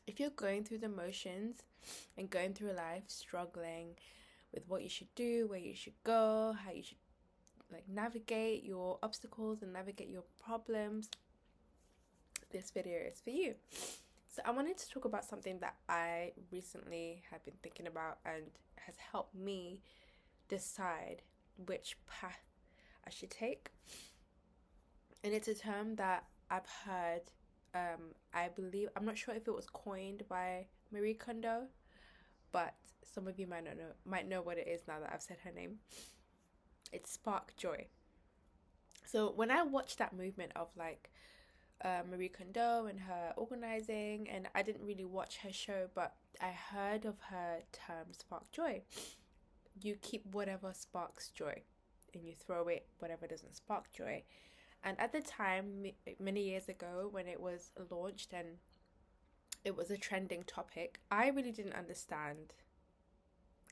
if you're going through the motions and going through life struggling with what you should do, where you should go, how you should like navigate your obstacles and navigate your problems, this video is for you. So I wanted to talk about something that I recently have been thinking about and has helped me decide which path I should take. And it's a term that I've heard, I believe, I'm not sure if it was coined by Marie Kondo, but some of you might know what it is now that I've said her name. It's spark joy. So when I watched that movement of like Marie Kondo and her organizing, and I didn't really watch her show, but I heard of her term spark joy. You keep whatever sparks joy and you throw away whatever doesn't spark joy. And at the time, many years ago, when it was launched and it was a trending topic, I really didn't understand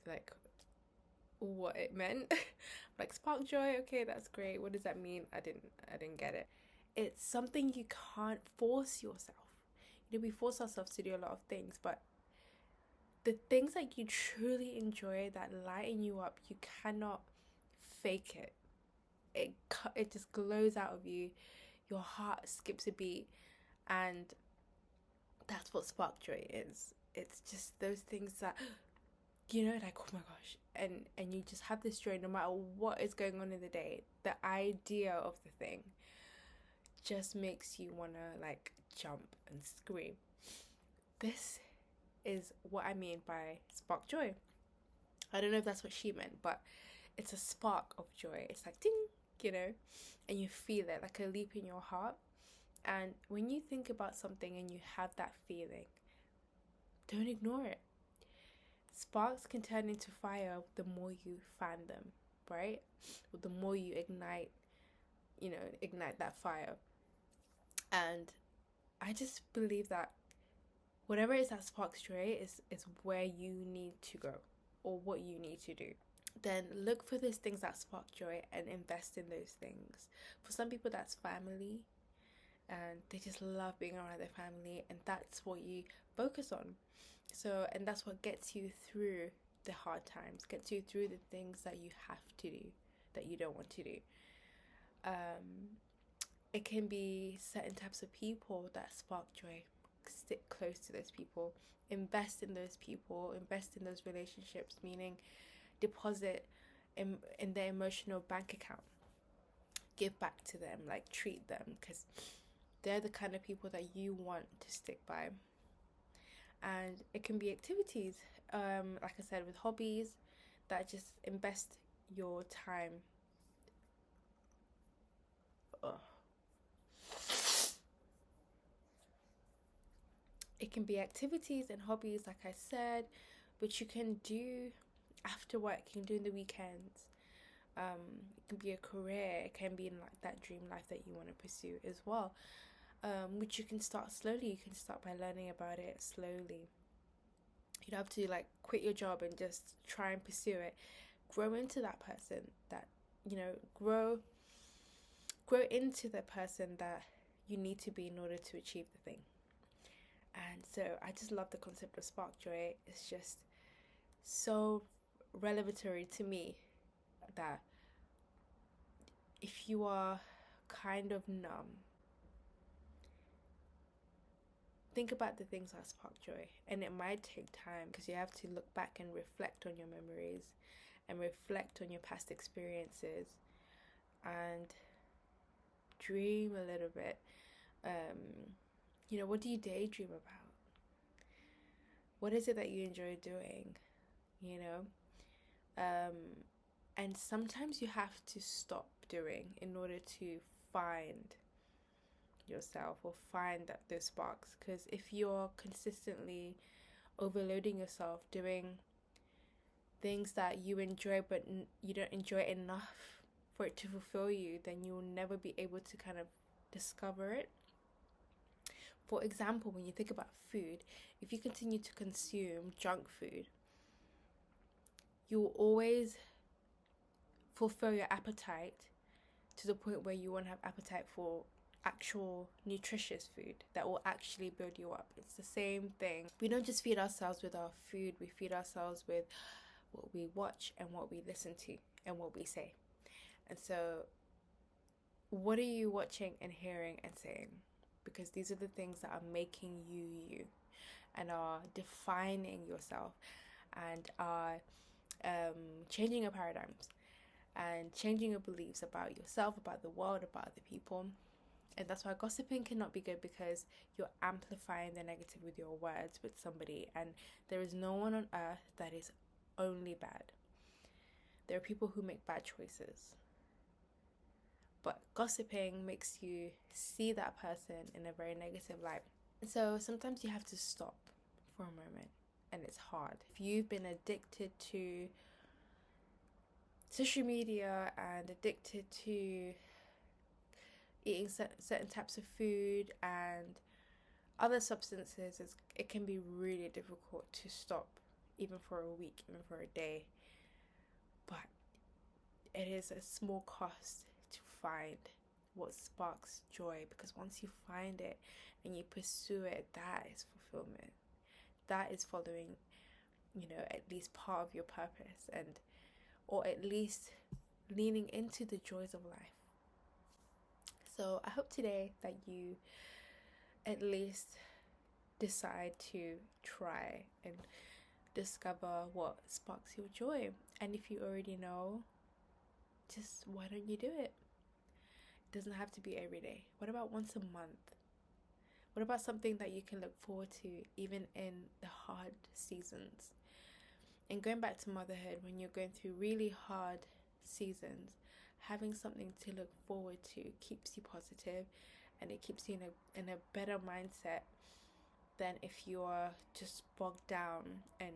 like what it meant. Like spark joy, okay, that's great. What does that mean? I didn't get it. It's something you can't force yourself. You know, we force ourselves to do a lot of things, but the things that you truly enjoy that lighten you up, you cannot fake it. It just glows out of you. Your heart skips a beat, and that's what spark joy is. It's just those things that, you know, like, oh my gosh, and you just have this joy no matter what is going on in the day. The idea of the thing just makes you wanna like jump and scream. This is what I mean by spark joy. I don't know if that's what she meant, but it's a spark of joy. It's like ding, you know, and you feel it like a leap in your heart. And when you think about something and you have that feeling, don't ignore it. Sparks can turn into fire the more you fan them, right? Or the more you ignite that fire. And I just believe that whatever it is that sparks joy is where you need to go or what you need to do. Then look for those things that spark joy and invest in those things. For some people, that's family, and they just love being around their family, and that's what you focus on. So, and that's what gets you through the hard times, gets you through the things that you have to do, that you don't want to do. It can be certain types of people that spark joy. Stick close to those people, invest in those people, invest in those relationships, meaning deposit in their emotional bank account. Give back to them, like treat them, because they're the kind of people that you want to stick by. And it can be activities, like I said, with hobbies that just invest your time. It can be activities and hobbies, like I said, which you can do after work, you can do in the weekends. It can be a career, it can be in like that dream life that you want to pursue as well, which you can start slowly. You can start by learning about it slowly. You don't have to like quit your job and just try and pursue it. Grow into that person that, you know, grow into the person that you need to be in order to achieve the thing. And so I just love the concept of spark joy. It's just so revelatory to me that if you are kind of numb, think about the things that spark joy. And it might take time because you have to look back and reflect on your memories and reflect on your past experiences and dream a little bit. You know, what do you daydream about? What is it that you enjoy doing? You know? And sometimes you have to stop doing in order to find yourself or find those sparks. Because if you're consistently overloading yourself doing things that you enjoy but you don't enjoy enough for it to fulfill you, then you'll never be able to kind of discover it. For example, when you think about food, if you continue to consume junk food, you will always fulfill your appetite to the point where you won't have appetite for actual nutritious food that will actually build you up. It's the same thing. We don't just feed ourselves with our food, we feed ourselves with what we watch and what we listen to and what we say. And so, what are you watching and hearing and saying? Because these are the things that are making you you and are defining yourself and are changing your paradigms and changing your beliefs about yourself, about the world, about other people. And that's why gossiping cannot be good, because you're amplifying the negative with your words with somebody, and there is no one on earth that is only bad. There are people who make bad choices, but gossiping makes you see that person in a very negative light. So sometimes you have to stop for a moment, and it's hard. If you've been addicted to social media and addicted to eating certain types of food and other substances, it can be really difficult to stop, even for a week, even for a day. But it is a small cost to find what sparks joy, because once you find it and you pursue it, that is fulfillment. That is following, at least part of your purpose, and or at least leaning into the joys of life. So I hope today that you at least decide to try and discover what sparks your joy. And if you already know, just why don't you do it? It doesn't have to be every day. What about once a month? What about something that you can look forward to even in the hard seasons? And going back to motherhood, when you're going through really hard seasons, having something to look forward to keeps you positive, and it keeps you in a better mindset than if you're just bogged down and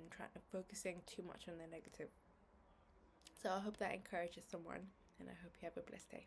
focusing too much on the negative. So I hope that encourages someone, and I hope you have a blessed day.